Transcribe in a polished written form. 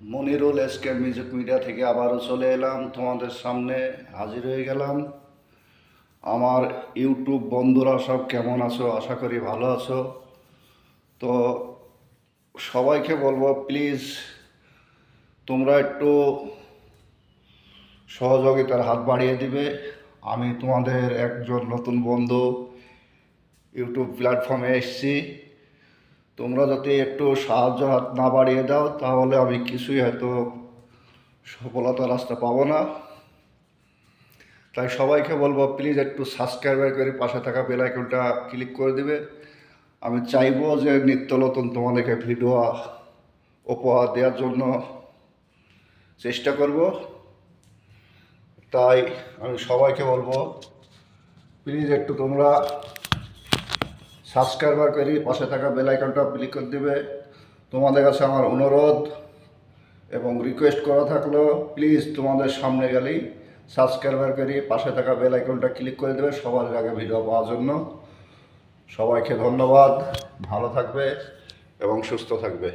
Monirul SK music media থেকে আবারও চলে এলাম, তোমাদের সামনে হাজির হয়ে গেলাম। আমার ইউটিউব বন্ধুরা সব কেমন আছো? আশা করি ভালো আছো। তো সবাইকে বলবো, প্লিজ তোমরা একটু সহযোগিতার হাত বাড়িয়ে দিবে। আমি তোমাদের একজন নতুন বন্ধু, ইউটিউব প্ল্যাটফর্মে এসেছি। তোমরা যদি একটু সাহায্য হাত না বাড়িয়ে দাও তাহলে আমি কিছুই হয়তো সফলতার রাস্তা পাবো না। তাই সবাইকে বলবো, প্লিজ একটু সাবস্ক্রাইব করে পাশে থাকা বেল আইকনটা ক্লিক করে দিবে। আমি চাইবো যে নিত্য নতুন তোমাদেরকে ভিডিও উপহার দেওয়ার জন্য চেষ্টা করব। তাই আমি সবাইকে বলবো, প্লিজ একটু তোমরা সাবস্ক্রাইবার করে পাশে থাকা বেল আইকনটা ক্লিক করে দিবে। তোমাদের কাছে আমার অনুরোধ এবং রিকোয়েস্ট করা থাকলো, প্লিজ তোমাদের সামনে গেলেই সাবস্ক্রাইবার করে পাশে থাকা বেল আইকনটা ক্লিক করে দেবে সবার আগে ভিডিও পাওয়ার জন্য। সবাইকে ধন্যবাদ, ভালো থাকবে এবং সুস্থ থাকবে।